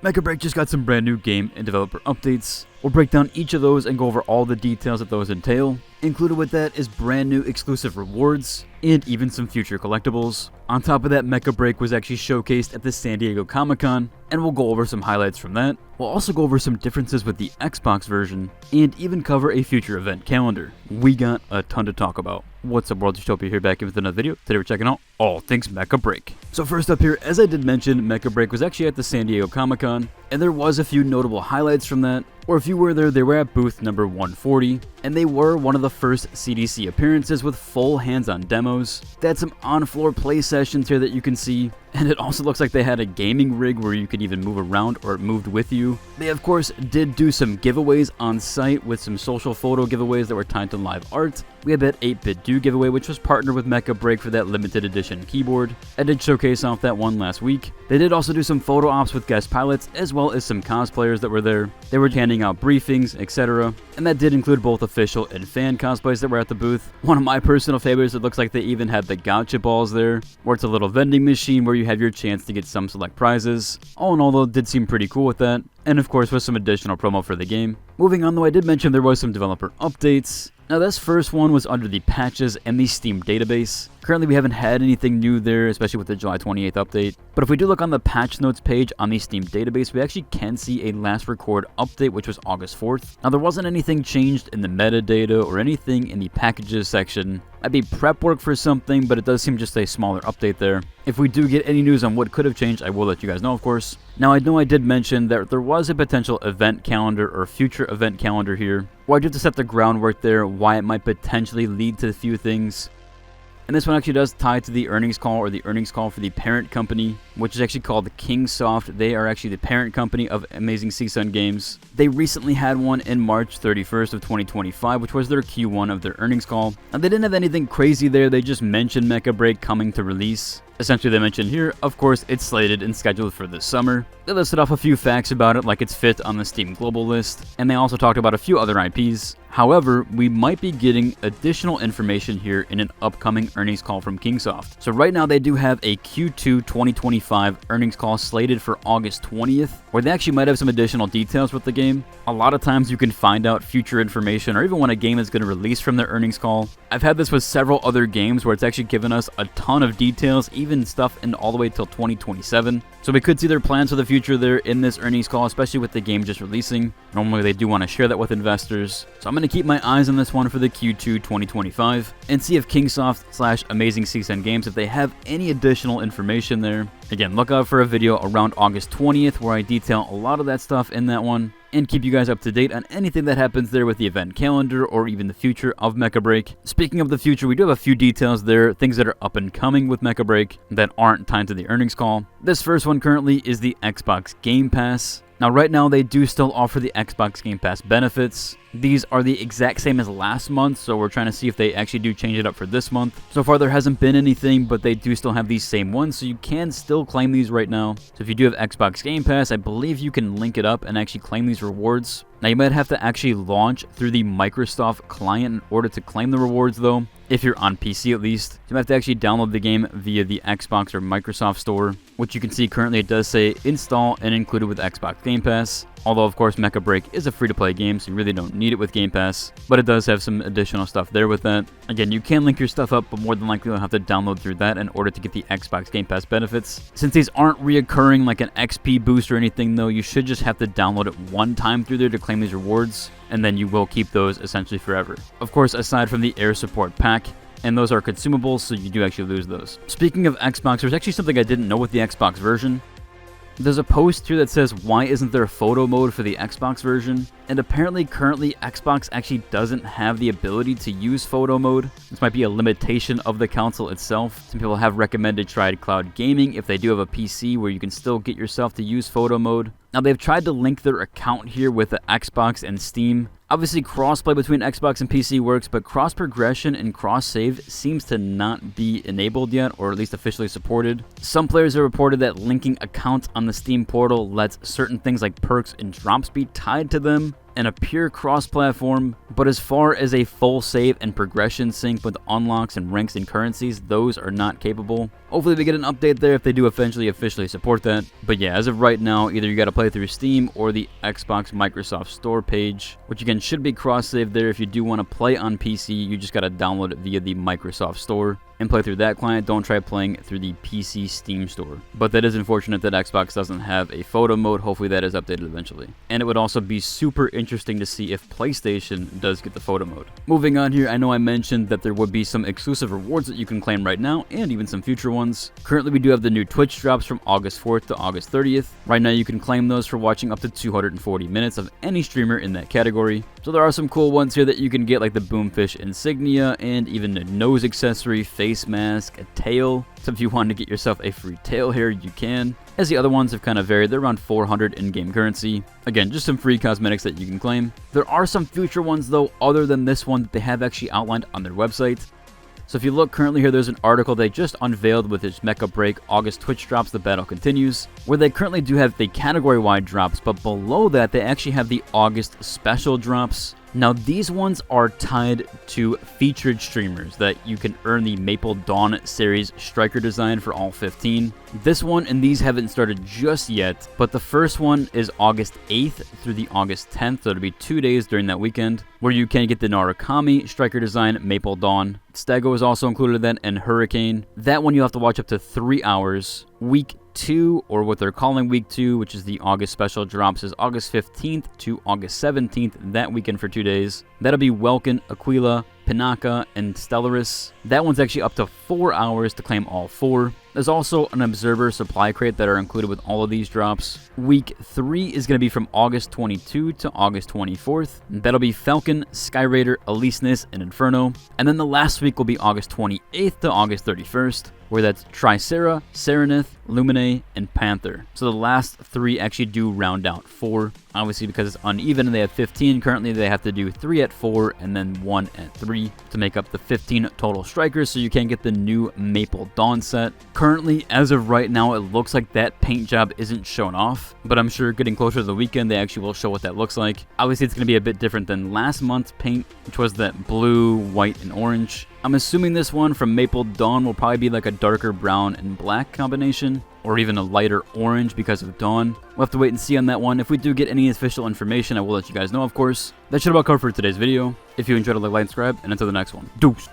Mecha Break just got some brand new game and developer updates. We'll break down each of those and go over all the details that those entail. Included with that is brand new exclusive rewards and even some future collectibles. On top of that, Mecha Break was actually showcased at the San Diego Comic-Con, and we'll go over some highlights from that. We'll also go over some differences with the Xbox version, and even cover a future event calendar. We got a ton to talk about. What's up, World Utopia, here back in with another video. Today we're checking out all things Mecha Break. So first up here, as I did mention, Mecha Break was actually at the San Diego Comic-Con, and there was a few notable highlights from that. Or if you were there, they were at booth number 140, and they were one of the first CDC appearances with full hands-on demos. They had some on-floor play sessions here that you can see, and it also looks like they had a gaming rig where you could even move around or it moved with you. They of course did do some giveaways on site with some social photo giveaways that were tied to live art. We had that 8-bit Do giveaway, which was partnered with Mecha Break for that limited edition keyboard. I did showcase off that one last week. They did also do some photo ops with guest pilots, as well as some cosplayers that were there. They were handing out briefings, etc. And that did include both official and fan cosplays that were at the booth. One of my personal favorites, it looks like they even had the gotcha balls there, where it's a little vending machine where you have your chance to get some select prizes. All in all, though, it did seem pretty cool with that. And of course with some additional promo for the game. Moving on, though, I did mention there was some developer updates. Now this first one was under the patches and the Steam database. Currently we haven't had anything new there, especially with the July 28th update. But if we do look on the patch notes page on the Steam database, we actually can see a last record update, which was August 4th. Now there wasn't anything changed in the metadata or anything in the packages section. Might be prep work for something, but it does seem just a smaller update there. If we do get any news on what could have changed, I will let you guys know, of course. Now I know I did mention that there was a potential event calendar or future event calendar here. Well, I do have to set the groundwork there, why it might potentially lead to a few things. And this one actually does tie to the earnings call, or the earnings call for the parent company, which is actually called Kingsoft. They are actually the parent company of Amazing Season Games. They recently had one in March 31st of 2025, which was their Q1 of their earnings call. And they didn't have anything crazy there, they just mentioned Mecha Break coming to release. Essentially, they mentioned here, of course, it's slated and scheduled for this summer. They listed off a few facts about it, like it's fifth on the Steam Global list, and they also talked about a few other IPs. However, we might be getting additional information here in an upcoming earnings call from Kingsoft. So right now, they do have a Q2 2025 earnings call slated for August 20th, where they actually might have some additional details with the game. A lot of times you can find out future information, or even when a game is going to release from their earnings call. I've had this with several other games where it's actually given us a ton of details, even stuff in all the way till 2027. So we could see their plans for the future there in this earnings call, especially with the game just releasing. Normally they do want to share that with investors. So I'm going to keep my eyes on this one for the Q2 2025 and see if Kingsoft / Amazing Season Games, if they have any additional information there. Again, look out for a video around August 20th where I detail a lot of that stuff in that one, and keep you guys up to date on anything that happens there with the event calendar or even the future of Mecha Break. Speaking of the future, we do have a few details there, things that are up and coming with Mecha Break that aren't tied to the earnings call. This first one currently is the Xbox Game Pass. Now right now they do still offer the Xbox Game Pass benefits. These are the exact same as last month, so we're trying to see if they actually do change it up for this month. So far there hasn't been anything, but they do still have these same ones, so you can still claim these right now. So if you do have Xbox Game Pass, I believe you can link it up and actually claim these rewards. Now you might have to actually launch through the Microsoft client in order to claim the rewards though, if you're on PC at least. You might have to actually download the game via the Xbox or Microsoft store, which you can see currently it does say install and included with Xbox Game Pass. Although, of course, Mecha Break is a free-to-play game, so you really don't need it with Game Pass. But it does have some additional stuff there with that. Again, you can link your stuff up, but more than likely you'll have to download through that in order to get the Xbox Game Pass benefits. Since these aren't reoccurring like an XP boost or anything, though, you should just have to download it one time through there to claim these rewards, and then you will keep those essentially forever. Of course, aside from the Air Support Pack, and those are consumables, so you do actually lose those. Speaking of Xbox, there's actually something I didn't know with the Xbox version. There's a post here that says, why isn't there a photo mode for the Xbox version? And apparently, currently, Xbox actually doesn't have the ability to use photo mode. This might be a limitation of the console itself. Some people have recommended tried cloud gaming if they do have a PC where you can still get yourself to use photo mode. Now, they've tried to link their account here with the Xbox and Steam. Obviously, crossplay between Xbox and PC works, but cross-progression and cross-save seems to not be enabled yet, or at least officially supported. Some players have reported that linking accounts on the Steam portal lets certain things like perks and drops be tied to them, and a pure cross-platform, but as far as a full save and progression sync with unlocks and ranks and currencies, those are not capable. Hopefully we get an update there if they do eventually officially support that. But yeah, as of right now, either you gotta play through Steam or the Xbox Microsoft Store page, which again should be cross-save there. If you do want to play on PC, you just gotta download it via the Microsoft Store and play through that client. Don't try playing through the PC Steam store. But that is unfortunate that Xbox doesn't have a photo mode. Hopefully that is updated eventually. And it would also be super interesting to see if PlayStation does get the photo mode. Moving on here, I know I mentioned that there would be some exclusive rewards that you can claim right now, and even some future ones. Currently we do have the new Twitch drops from August 4th to August 30th. Right now you can claim those for watching up to 240 minutes of any streamer in that category. So there are some cool ones here that you can get, like the Boomfish insignia and even a nose accessory, face mask, a tail. So if you want to get yourself a free tail here, you can. As the other ones have kind of varied, they're around 400 in-game currency. Again, just some free cosmetics that you can claim. There are some future ones though, other than this one, that they have actually outlined on their website. So if you look currently here, there's an article they just unveiled with its Mecha break, August Twitch drops, the battle continues, where they currently do have the category-wide drops, but below that they actually have the August special drops. Now these ones are tied to featured streamers that you can earn the Maple Dawn series striker design for all 15. This one and these haven't started just yet, but the first one is August 8th through the August 10th, so it'll be 2 days during that weekend, where you can get the Narukami striker design Maple Dawn. Stego is also included then, and Hurricane. That one you'll have to watch up to 3 hours. Week 2, or what they're calling Week 2, which is the August special drops, is August 15th to August 17th, that weekend for 2 days. That'll be Welkin, Aquila, Pinaka, and Stellaris. That one's actually up to 4 hours to claim all 4. There's also an Observer supply crate that are included with all of these drops. Week 3 is going to be from August 22 to August 24th. That'll be Falcon, Skyraider, Elysinus, and Inferno. And then the last week will be August 28th to August 31st, where that's Tricera, Serenith, Lumine, and Panther. So the last 3 actually do round out 4. Obviously, because it's uneven and they have 15, currently they have to do 3 at 4 and then 1 at 3 to make up the 15 total strikers, so you can get the new Maple Dawn set. Currently, as of right now, it looks like that paint job isn't shown off, but I'm sure getting closer to the weekend, they actually will show what that looks like. Obviously, it's going to be a bit different than last month's paint, which was that blue, white, and orange. I'm assuming this one from Maple Dawn will probably be like a darker brown and black combination, or even a lighter orange because of Dawn. We'll have to wait and see on that one. If we do get any official information, I will let you guys know, of course. That should about cover for today's video. If you enjoyed it, like and subscribe, and until the next one. Deuce!